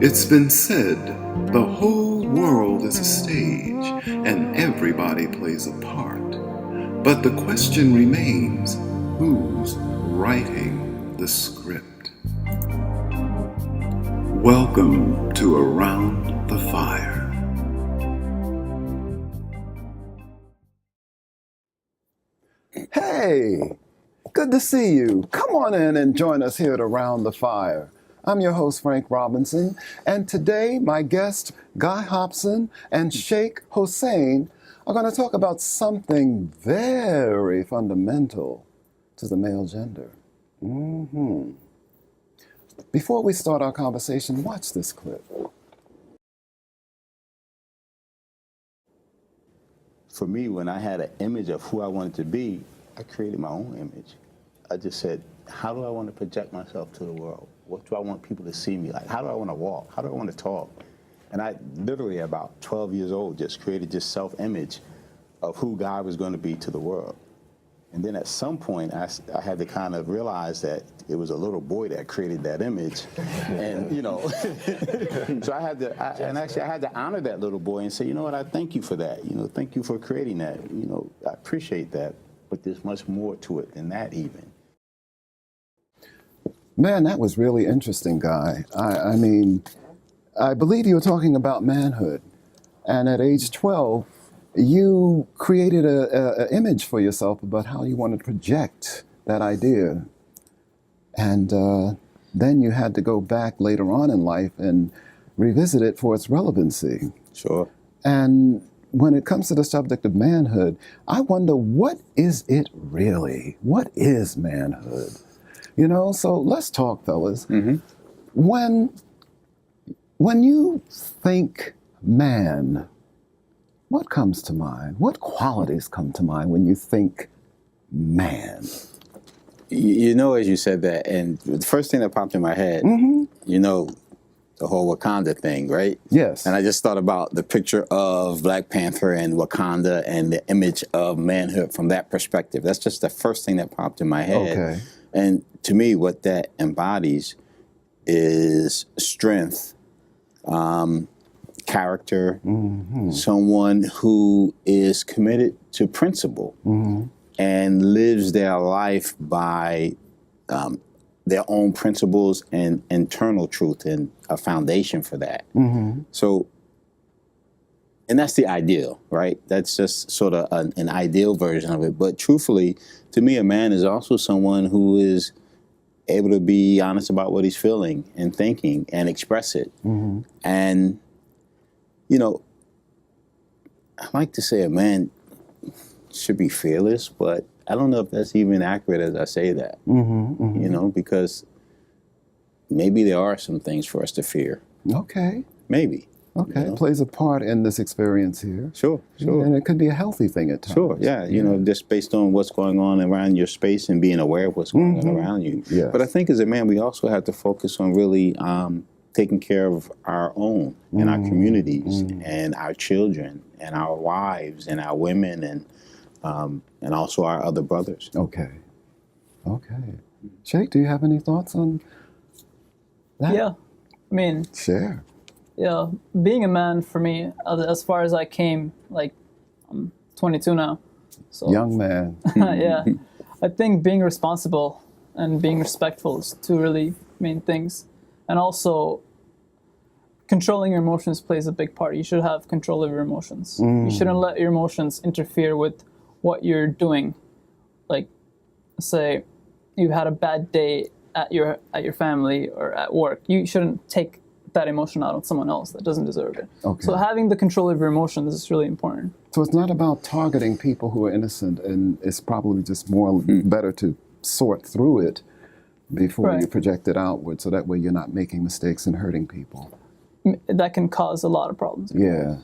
It's been said the whole world is a stage and everybody plays a part. But the question remains, who's writing the script? Welcome to Around the Fire. Hey, good to see you. Come on in and join us here at Around the Fire. I'm your host, Frank Robinson, and today my guests, Guy Hobson and Sheikh Hossein, are going to talk about something very fundamental to the male gender. Before we start our conversation, watch this clip. For me, when I had an image of who I wanted to be, I created my own image. I just said, how do I want to project myself to the world? What do I want people to see me like? How do I want to walk? How do I want to talk? And I literally, about 12 years old, just created this self-image of who God was going to be to the world. And then at some point, I had to kind of realize that it was a little boy that created that image. And, you know, so I had to honor that little boy and say, you know what, I thank you for that. You know, thank you for creating that. You know, I appreciate that. But there's much more to it than that even. Man, that was really interesting, Guy. I mean, I believe you were talking about manhood. And at age 12, you created an image for yourself about how you wanted to project that idea. And then you had to go back later on in life and revisit it for its relevancy. Sure. And when it comes to the subject of manhood, I wonder, what is it really? What is manhood? You know, so let's talk, fellas. When you think man, what comes to mind? What qualities come to mind when you think man? You know, as you said that, and the first thing that popped in my head, you know, the whole Wakanda thing, right? Yes. And I just thought about the picture of Black Panther and Wakanda and the image of manhood from that perspective. That's just the first thing that popped in my head. Okay. And to me, what that embodies is strength, character, someone who is committed to principle and lives their life by their own principles and internal truth and a foundation for that. So, and that's the ideal, right? That's just sort of an ideal version of it. But truthfully, to me, a man is also someone who is able to be honest about what he's feeling and thinking and express it. And, you know, I like to say a man should be fearless, but I don't know if that's even accurate as I say that, you know, because maybe there are some things for us to fear. Okay. Maybe. Okay, You know? it plays a part in this experience here. Sure. And it could be a healthy thing at times. Sure, yeah, you know, just based on what's going on around your space and being aware of what's going on around you. Yes. But I think as a man, we also have to focus on really taking care of our own and our communities and our children and our wives and our women and also our other brothers. Okay. Sheikh, do you have any thoughts on that? Yeah, I mean, Share. yeah, being a man for me, as far as I came, like, I'm 22 now. So, Young man. yeah, I think being responsible and being respectful is two really main things. And also, controlling your emotions plays a big part. You should have control of your emotions. You shouldn't let your emotions interfere with what you're doing. Like, say, you had a bad day at your family or at work. You shouldn't take that emotion out on someone else that doesn't deserve it. Okay. So having the control of your emotions is really important. So it's not about targeting people who are innocent, and it's probably just more better to sort through it before you project it outward, so that way you're not making mistakes and hurting people. That can cause a lot of problems. Yeah.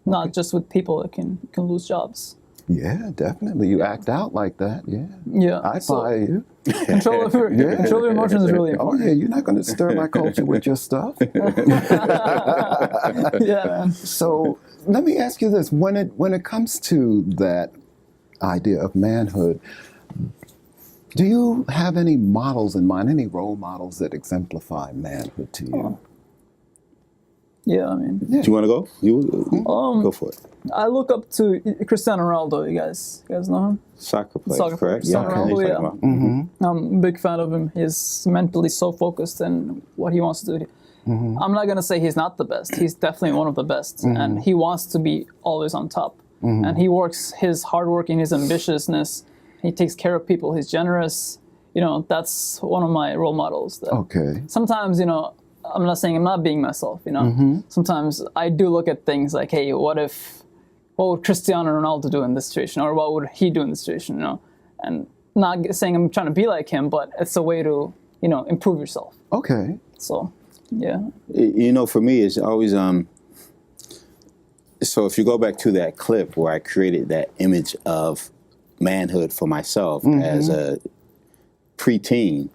Not just with people, it can lose jobs. Yeah, definitely. You act out like that. Yeah. Yeah. I fire you. Control of your emotions is really Oh, important. yeah, you're not going to stir my culture with your stuff. Yeah, man. So let me ask you this. When it comes to that idea of manhood, do you have any models in mind, any role models that exemplify manhood to you? Yeah, I mean, Do you want to go? Go for it. I look up to Cristiano Ronaldo. You guys know him? Soccer player, Soccer player, correct? Cristiano Ronaldo, yeah. Mm-hmm. I'm a big fan of him. He's mentally so focused in what he wants to do. I'm not gonna say he's not the best. He's definitely one of the best, and he wants to be always on top. And he works his hard working, his ambitiousness. He takes care of people. He's generous. That's one of my role models. Okay. Sometimes, I'm not saying I'm not being myself. Sometimes I do look at things like, hey, what would Cristiano Ronaldo do in this situation, or what would he do in this situation? And not saying I'm trying to be like him, but it's a way to improve yourself. Okay. So. Yeah. For me, it's always so if you go back to that clip where I created that image of manhood for myself as a preteen,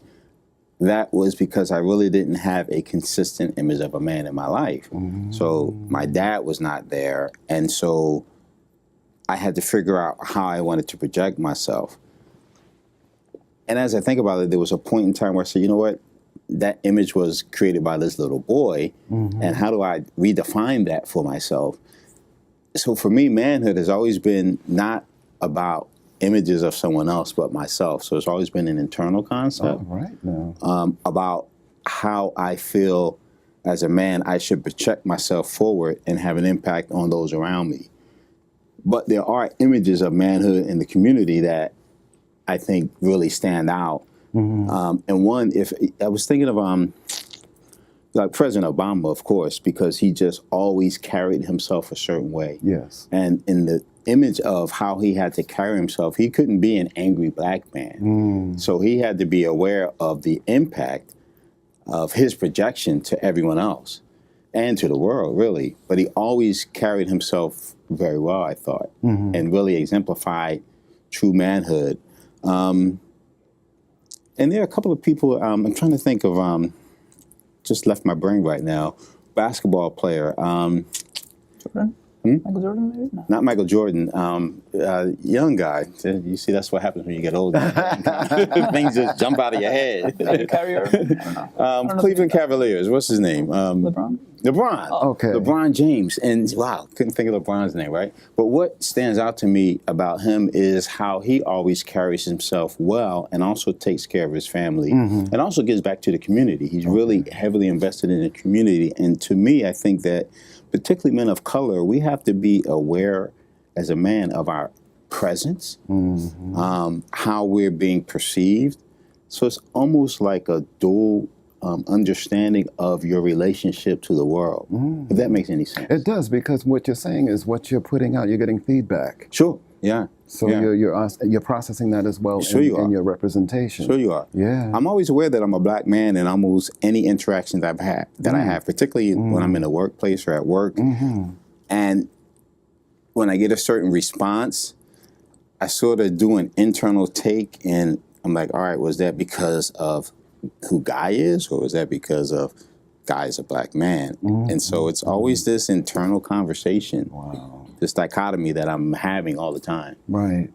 that was because I really didn't have a consistent image of a man in my life. So my dad was not there, and so I had to figure out how I wanted to project myself. And as I think about it, there was a point in time where I said, you know what? That image was created by this little boy, and how do I redefine that for myself? So for me, manhood has always been not about images of someone else, but myself. So it's always been an internal concept. Right now. About how I feel as a man, I should project myself forward and have an impact on those around me. But there are images of manhood in the community that I think really stand out. And one, if I was thinking of like President Obama, of course, because he just always carried himself a certain way. Yes. And in the image of how he had to carry himself, he couldn't be an angry black man. So he had to be aware of the impact of his projection to everyone else and to the world, really. But he always carried himself very well, I thought, and really exemplified true manhood. And there are a couple of people, I'm trying to think of, just left my brain right now, basketball player. Jordan? Michael Jordan, maybe? No. Not Michael Jordan, young guy. You see, that's what happens when you get older. Things just jump out of your head. Kyrie Irving? I don't know. Cleveland Cavaliers, what's his name? LeBron? LeBron. Okay. LeBron James. And wow, couldn't think of LeBron's name, right? But what stands out to me about him is how he always carries himself well and also takes care of his family and also gives back to the community. He's really heavily invested in the community. And to me, I think that particularly men of color, we have to be aware as a man of our presence, how we're being perceived. So it's almost like a dual understanding of your relationship to the world, if that makes any sense. It does, because what you're saying is what you're putting out, you're getting feedback. Sure, yeah. So yeah. you're processing that as well Sure you are. in your representation. Sure you are. Yeah. I'm always aware that I'm a black man in almost any interactions I have, particularly when I'm in the workplace or at work. And when I get a certain response, I sort of do an internal take, and I'm like, all right, was that because of who Guy is, or was that because of Guy is a black man? And so it's always this internal conversation, this dichotomy that I'm having all the time. Right,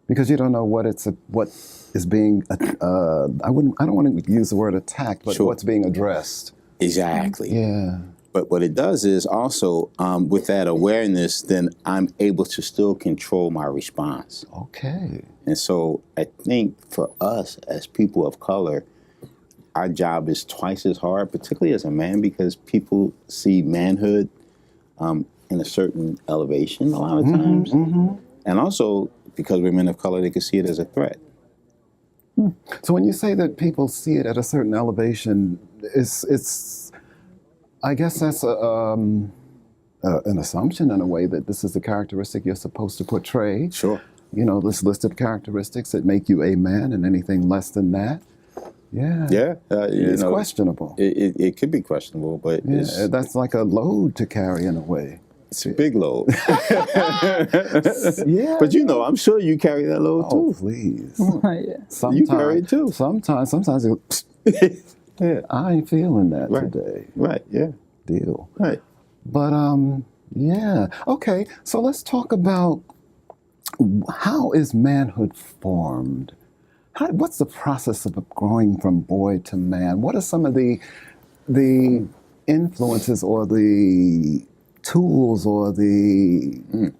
because you don't know what is being. I don't want to use the word attacked, but what's being addressed. Exactly. Yeah. But what it does is also, with that awareness, then I'm able to still control my response. Okay. And so I think for us as people of color, our job is twice as hard, particularly as a man, because people see manhood in a certain elevation a lot of times. And also, because we're men of color, they can see it as a threat. So when you say that people see it at a certain elevation, it's I guess that's an assumption in a way that this is the characteristic you're supposed to portray. Sure. You know, this list of characteristics that make you a man, and anything less than that. Yeah. Yeah. It's questionable. It could be questionable, but that's like a load to carry in a way. It's a big load. Yeah. But I'm sure you carry that load too. Oh, please. Yeah. Sometimes, You carry it too. Sometimes yeah, I ain't feeling that today. Right, yeah. Deal. Right. But yeah. Okay, so let's talk about how is manhood formed? What's the process of growing from boy to man? What are some of the influences or the tools or the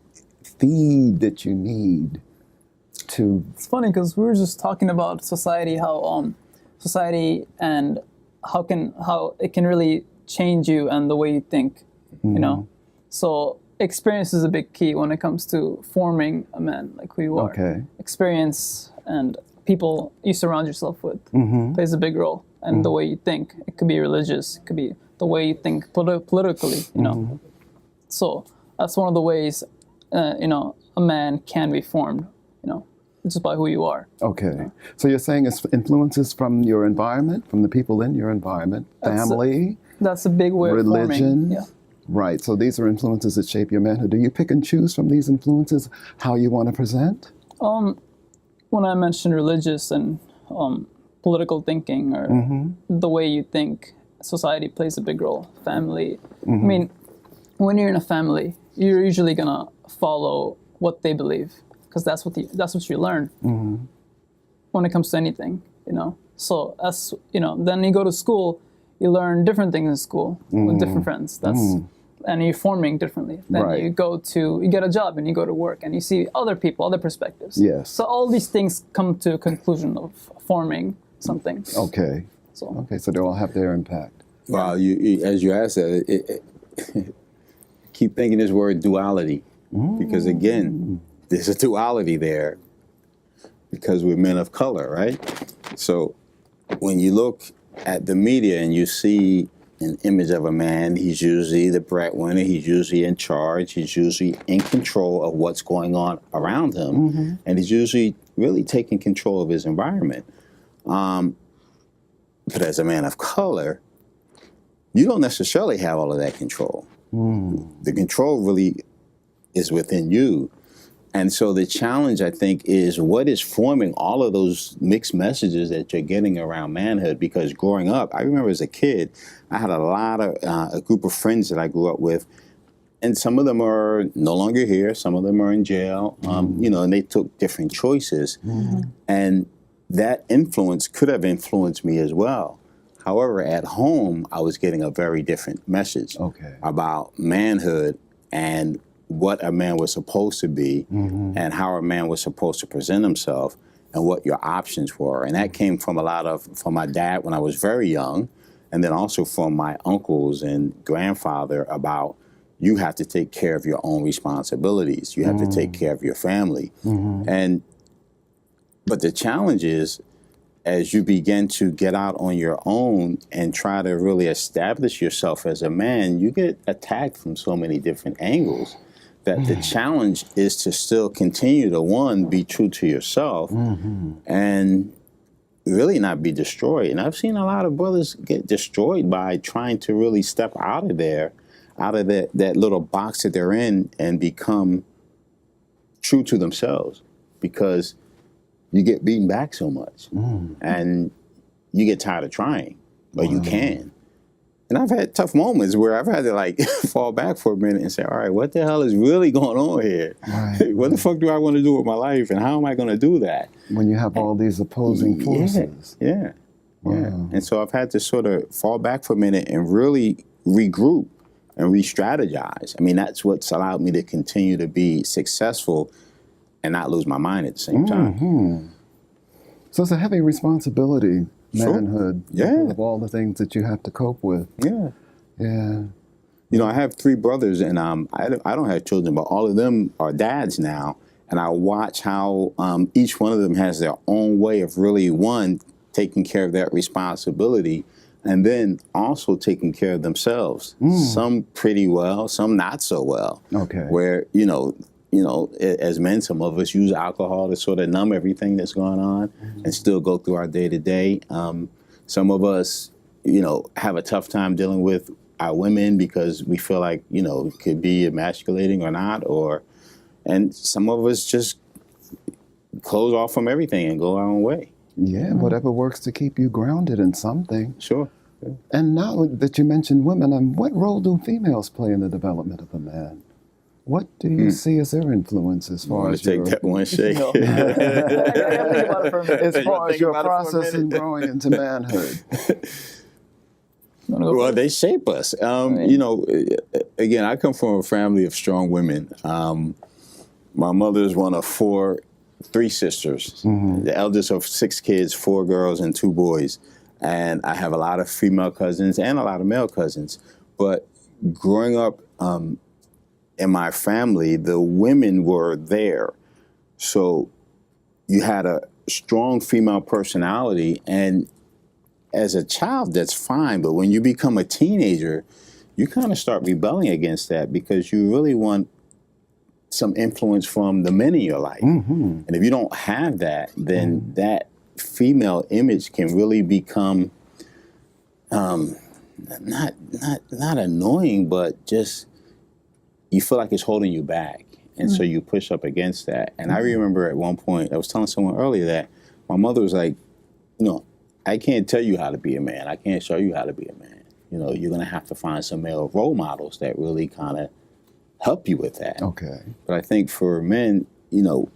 feed that you need to? It's funny because we were just talking about society, how society and how it can really change you and the way you think, you know. So experience is a big key when it comes to forming a man like who you are. Okay. Experience and people you surround yourself with plays a big role, and the way you think. It could be religious, it could be the way you think politically, you know. So that's one of the ways, you know, a man can be formed, you know, just by who you are. Okay. So you're saying it's influences from your environment, from the people in your environment, family, That's a big way of forming. religion. Yeah. Right. So these are influences that shape your manhood. Do you pick and choose from these influences how you want to present? When I mentioned religious and political thinking or the way you think, society plays a big role. Family. I mean, when you're in a family, you're usually gonna follow what they believe because that's what you learn when it comes to anything, you know. So as you know, then you go to school, you learn different things in school with different friends. And you're forming differently. Then Right. you get a job and you go to work and you see other people, other perspectives. Yes. So all these things come to a conclusion of forming something. Okay. So Okay. So they all have their impact. Wow, you as you asked that, keep thinking this word duality, because again, there's a duality there, because we're men of color, right? So when you look at the media and you see an image of a man, he's usually the breadwinner, he's usually in charge, he's usually in control of what's going on around him, and he's usually really taking control of his environment. But as a man of color, you don't necessarily have all of that control. The control really is within you. And so the challenge, I think, is what is forming all of those mixed messages that you're getting around manhood. Because growing up, I remember as a kid, I had a group of friends that I grew up with, and some of them are no longer here, some of them are in jail, you know, and they took different choices. And that influence could have influenced me as well. However, at home, I was getting a very different message about manhood and what a man was supposed to be and how a man was supposed to present himself and what your options were. And that came from from my dad when I was very young, and then also from my uncles and grandfather about you have to take care of your own responsibilities. You have to take care of your family. But the challenge is, as you begin to get out on your own and try to really establish yourself as a man, you get attacked from so many different angles that the challenge is to still continue to, one, be true to yourself and really not be destroyed. And I've seen a lot of brothers get destroyed by trying to really step out of there, out of that little box that they're in, and become true to themselves, because you get beaten back so much and you get tired of trying, but you can. And I've had tough moments where I've had to like fall back for a minute and say, all right, what the hell is really going on here? Right. What the fuck do I want to do with my life, and how am I going to do that? When you have all these opposing forces. Yeah. And so I've had to sort of fall back for a minute and really regroup and re-strategize. I mean, that's what's allowed me to continue to be successful and not lose my mind at the same time. So it's a heavy responsibility, manhood, Yeah. of all the things that you have to cope with. Yeah. Yeah. You know, I have 3 brothers, and I don't have children, but all of them are dads now. And I watch how each one of them has their own way of really, one, taking care of that responsibility, and then also taking care of themselves. Some pretty well, some not so well. Okay. Where, you know, as men, some of us use alcohol to sort of numb everything that's going on and still go through our day-to-day. Some of us, you know, have a tough time dealing with our women because we feel like, you know, it could be emasculating or not, and some of us just close off from everything and go our own way. Yeah, whatever works to keep you grounded in something. Sure. And now that you mentioned women, what role do females play in the development of a man? What do you see as their influence as far as take that one shake. as far as your process in growing into manhood? You wanna go Well, first? they shape us. You know, again, I come from a family of strong women. My mother is one of three sisters, the eldest of 6 kids, 4 girls and 2 boys. And I have a lot of female cousins and a lot of male cousins. But growing up in my family, the women were there. So you had a strong female personality, and as a child, that's fine. But when you become a teenager, you kind of start rebelling against that because you really want some influence from the men in your life. And if you don't have that, then that female image can really become not annoying, but just you feel like it's holding you back. And so you push up against that. And I remember at one point, I was telling someone earlier that my mother was like, you know, I can't tell you how to be a man. I can't show you how to be a man. You know, you're going to have to find some male role models that really kind of help you with that. Okay. But I think for men, you know,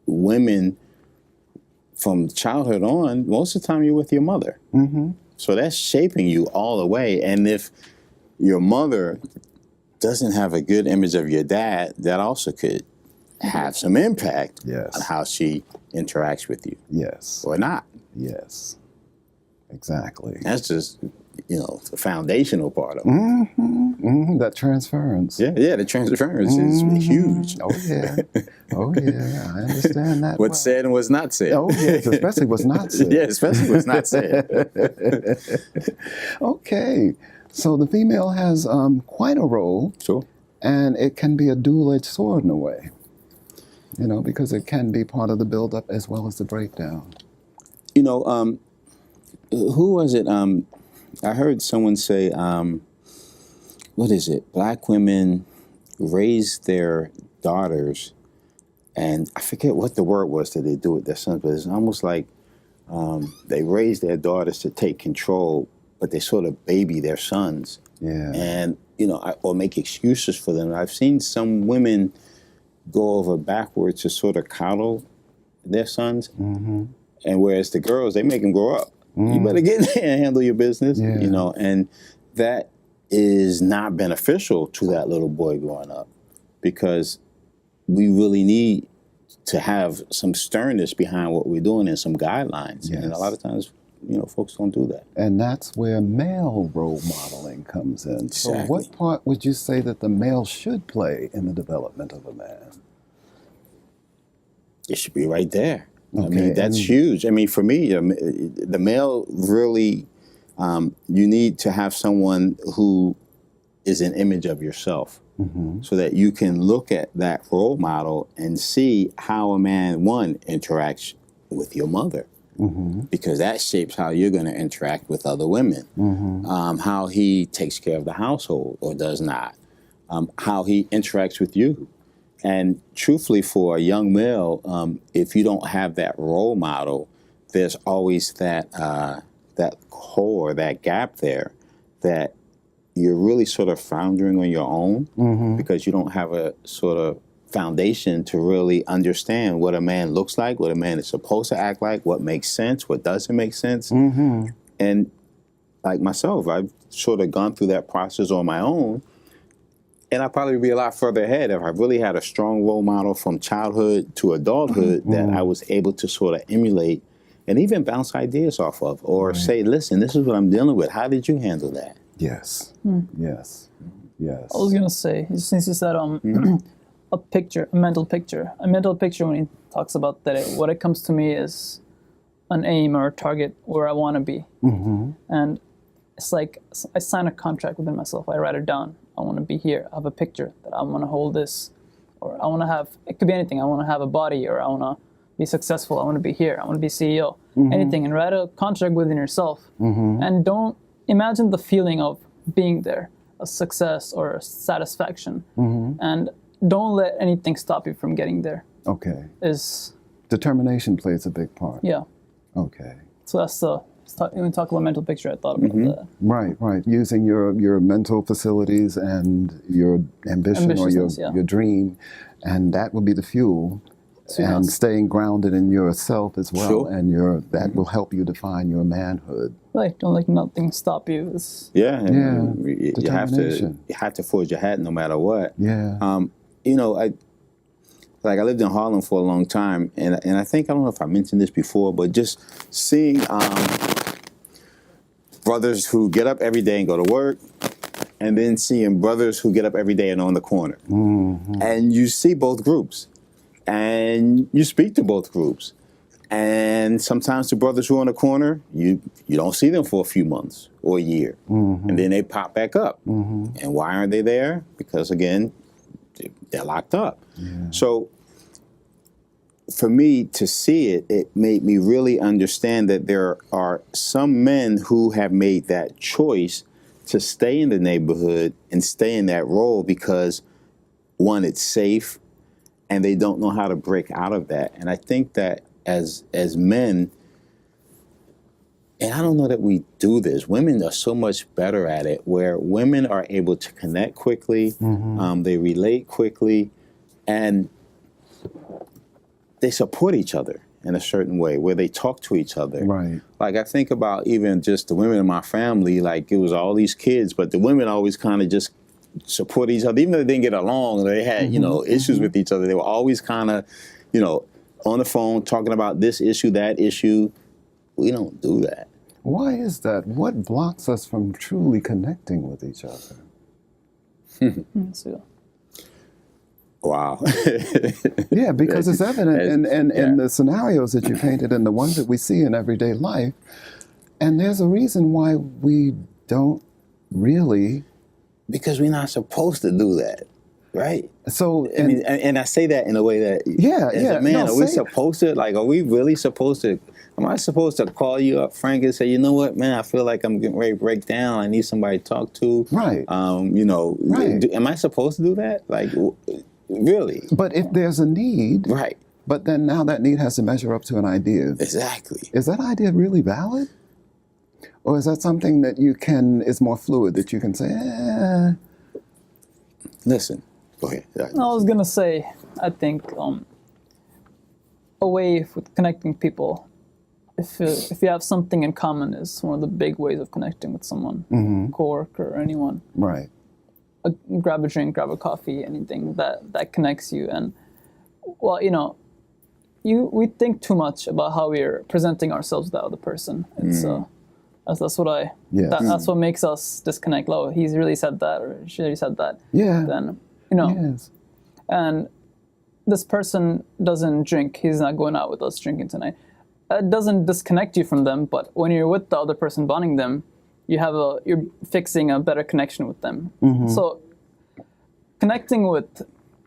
women from childhood on, most of the time you're with your mother. So that's shaping you all the way. And if your mother doesn't have a good image of your dad, that also could have some impact Yes. on how she interacts with you Yes. or not. Yes. Exactly. That's just, you know, the foundational part of it. That transference. Yeah, the transference is huge. Oh yeah. Oh yeah. I understand that. What's said and what's not said. Oh yes, especially what's not said. Yeah, especially what's not said. Okay. So the female has quite a role, Sure. and it can be a dual-edged sword in a way. You know, because it can be part of the build-up as well as the breakdown. You know, who was it? I heard someone say, what is it? Black women raise their daughters, and I forget what the word was that they do with their sons, but it's almost like they raise their daughters to take control, but they sort of baby their sons. Yeah. And, you know, or make excuses for them. I've seen some women go over backwards to sort of coddle their sons. And whereas the girls, they make them grow up. You better get in there and handle your business, Yeah. you know, and that is not beneficial to that little boy growing up because we really need to have some sternness behind what we're doing and some guidelines. Yes. And a lot of times, you know, folks don't do that. And that's where male role modeling comes in. So Exactly. what part would you say that the male should play in the development of a man? It should be right there. I Okay, mean, that's and- huge. I mean, for me, the male really, you need to have someone who is an image of yourself so that you can look at that role model and see how a man, one, interacts with your mother. Because that shapes how you're going to interact with other women, how he takes care of the household or does not, how he interacts with you. And truthfully, for a young male, if you don't have that role model, there's always that that hole or that gap there that you're really sort of floundering on your own because you don't have a sort of foundation to really understand what a man looks like, what a man is supposed to act like, what makes sense, what doesn't make sense. And like myself, I've sort of gone through that process on my own. And I'd probably be a lot further ahead if I really had a strong role model from childhood to adulthood that I was able to sort of emulate and even bounce ideas off of or say, listen, this is what I'm dealing with. How did you handle that? Yes. Yes. Yes. I was gonna say, since you said a picture, a mental picture. A mental picture, when he talks about that, what it comes to me is an aim or a target where I want to be. And it's like I sign a contract within myself. I write it down. I want to be here. I have a picture that I want to hold this, or I want to have. It could be anything. I want to have a body, or I want to be successful. I want to be here. I want to be CEO. Anything, and write a contract within yourself. And don't imagine the feeling of being there, a success or a satisfaction, and don't let anything stop you from getting there. Okay. Is Determination plays a big part. yeah. Okay. So that's the. When we talk about mental picture, I thought about that. Right, right. Using your mental facilities and your ambition or Ambitiousness, yeah. your dream, and that would be the fuel and staying grounded in yourself as well, Sure. and that will help you define your manhood. Right. Don't let nothing stop you. It's, Yeah, and Yeah, you determination. have to forge your hat no matter what. Yeah. You know, I lived in Harlem for a long time, and I think, I don't know if I mentioned this before, but just seeing brothers who get up every day and go to work, and then seeing brothers who get up every day and are on the corner, and you see both groups, and you speak to both groups, and sometimes the brothers who are on the corner, you don't see them for a few months or a year, and then they pop back up, and why aren't they there? Because again, they're locked up. So for me to see it, it made me really understand that there are some men who have made that choice to stay in the neighborhood and stay in that role because, one, it's safe, and they don't know how to break out of that. And I think that as men, and I don't know that we do this, women are so much better at it, where women are able to connect quickly, they relate quickly, and they support each other in a certain way, where they talk to each other. Right. Like, I think about even just the women in my family, like it was all these kids, but the women always kind of just support each other. Even though they didn't get along, they had, issues with each other, they were always kind of, on the phone talking about this issue, that issue. We don't do that. Why is that? What blocks us from truly connecting with each other? so, Wow. Yeah, because it's evident in the scenarios that you painted and the ones that we see in everyday life. And there's a reason why we don't really. Because we're not supposed to do that, right? So, and I say that in a way that, as a man, no, are we supposed to, are we really supposed to, am I supposed to call you up, Frank, and say, you know what, man, I feel like I'm getting ready to break down. I need somebody to talk to. Right. Right. Am I supposed to do that? Really? But if there's a need, right. But then now that need has to measure up to an idea. Exactly. Is that idea really valid? Or is that something that is more fluid, that you can say, Listen, go ahead. I was going to say, I think a way with connecting people, if you have something in common, is one of the big ways of connecting with someone, coworker or anyone. Right. Grab a drink, grab a coffee, anything that connects you. And, well, we think too much about how we're presenting ourselves to the other person. It's that's what that's what makes us disconnect. Oh, he's really said that, or she really said that. Yeah. Then Yes. and this person doesn't drink. He's not going out with us drinking tonight. It doesn't disconnect you from them, but when you're with the other person, bonding them, you're fixing a better connection with them. So connecting with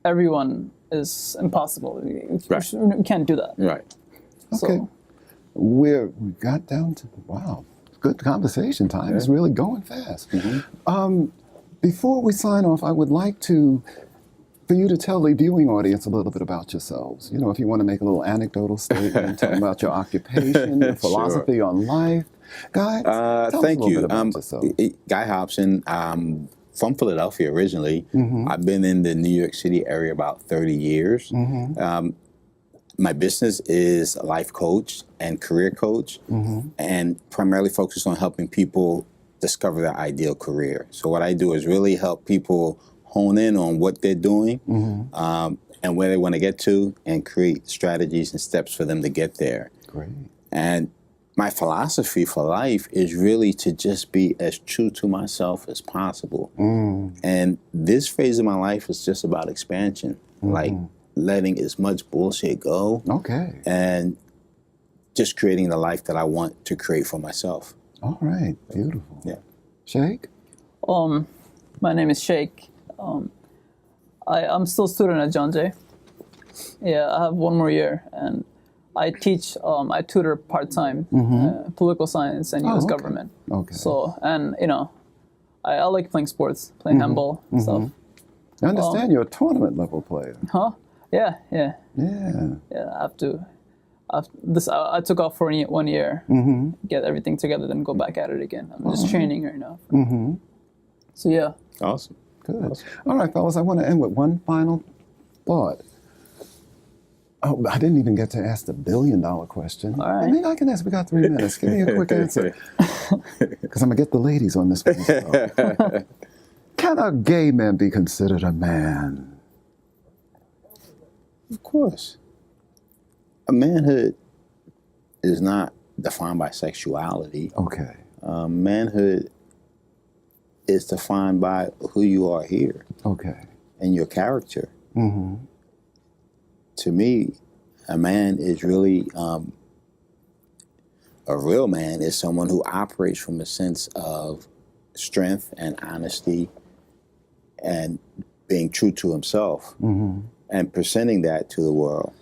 everyone is impossible. We can't do that. Right. Okay. So, we got down to, wow, good conversation. Time is really going fast. Before we sign off, I would like for you to tell the viewing audience a little bit about yourselves. If you want to make a little anecdotal statement, talk about your occupation, your philosophy on life. Guy, tell thank us a little you. bit about yourself. Guy Hobson, from Philadelphia originally. I've been in the New York City area about 30 years. My business is a life coach and career coach, and primarily focused on helping people discover their ideal career. So what I do is really help people hone in on what they're doing and where they want to get to, and create strategies and steps for them to get there. Great. And my philosophy for life is really to just be as true to myself as possible. And this phase of my life is just about expansion, like letting as much bullshit go. Okay. And just creating the life that I want to create for myself. All right. Beautiful. Yeah. Shake? my name is Sheikh. I'm still a student at John Jay. Yeah, I have one more year, and I teach. I tutor part-time political science and U.S. government. Okay. So, and I like playing sports, playing handball and stuff. I understand you're a tournament level player. Huh? Yeah. Yeah. I have to. I took off for 1 year, get everything together, then go back at it again. I'm just training right now. So yeah. Awesome. Good. All right, fellas, I want to end with one final thought. Oh, I didn't even get to ask the billion-dollar question. All right. I mean, I can ask. We got 3 minutes. Give me a quick answer. Because I'm going to get the ladies on this one. So. Can a gay man be considered a man? Of course. A manhood is not defined by sexuality. Okay. Manhood is defined by who you are here Okay. and your character. Mm-hmm. To me, a man is really, a real man is someone who operates from a sense of strength and honesty and being true to himself and presenting that to the world.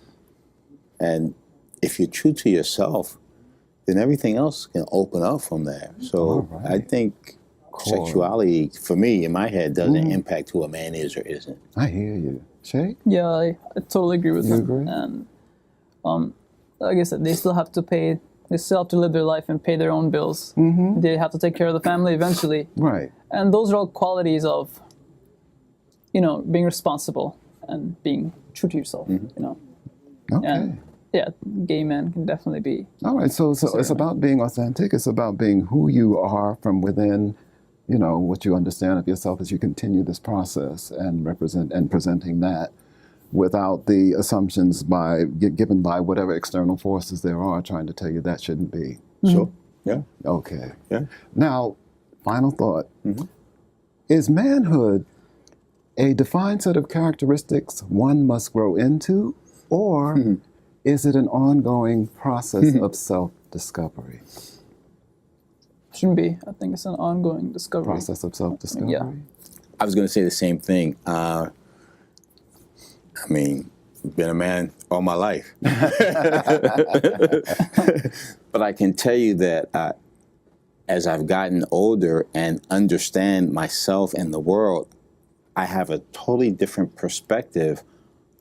And if you're true to yourself, then everything else can open up from there. So All right. I think sexuality, for me, in my head, doesn't impact who a man is or isn't. I hear you. Shay? Yeah, I totally agree with You them. agree? And like I said, they still have to pay. They still have to live their life and pay their own bills. Mm-hmm. They have to take care of the family eventually. Right. And those are all qualities of, being responsible and being true to yourself. Okay. And yeah, gay men can definitely be. All right. So it's about being authentic. It's about being who you are from within, what you understand of yourself as you continue this process and presenting that without the assumptions given by whatever external forces there are trying to tell you that shouldn't be. Sure. Yeah. Okay. Yeah. Now, final thought. Is manhood a defined set of characteristics one must grow into, or is it an ongoing process of self-discovery? Shouldn't be. I think it's an ongoing discovery. Process of self-discovery? Yeah. I was going to say the same thing. I mean, been a man all my life. But I can tell you that as I've gotten older and understand myself and the world, I have a totally different perspective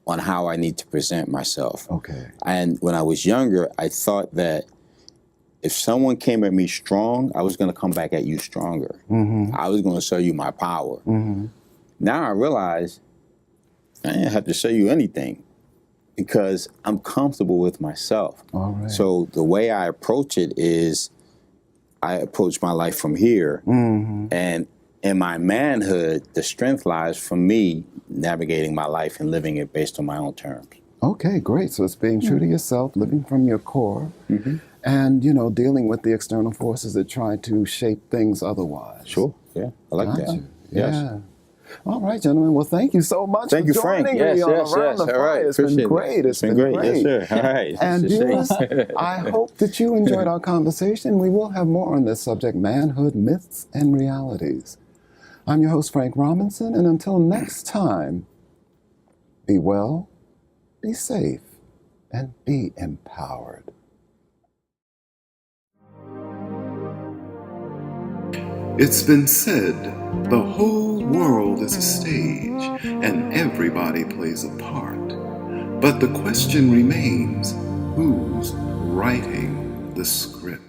on how I need to present myself. Okay. And when I was younger, I thought that if someone came at me strong, I was going to come back at you stronger. I was going to show you my power. Now I realize I didn't have to show you anything because I'm comfortable with myself. All right. So the way I approach it is I approach my life from here. And in my manhood, the strength lies from me navigating my life and living it based on my own terms. Okay, great. So it's being true to yourself, living from your core, and, dealing with the external forces that try to shape things otherwise. Sure. Yeah. I like that. Gotcha. Yes. Yeah. All right, gentlemen. Well, thank you so much Thank for you, joining Frank. me Yes, on yes, Around yes. the All Fire. right. It's been Appreciate great. it. It's been great. Yes, sir. All right. And This is viewers, Shay. I hope that you enjoyed our conversation. We will have more on this subject, manhood, myths, and realities. I'm your host, Frank Robinson, and until next time, be well, be safe, and be empowered. It's been said the whole world is a stage and everybody plays a part. But the question remains, who's writing the script?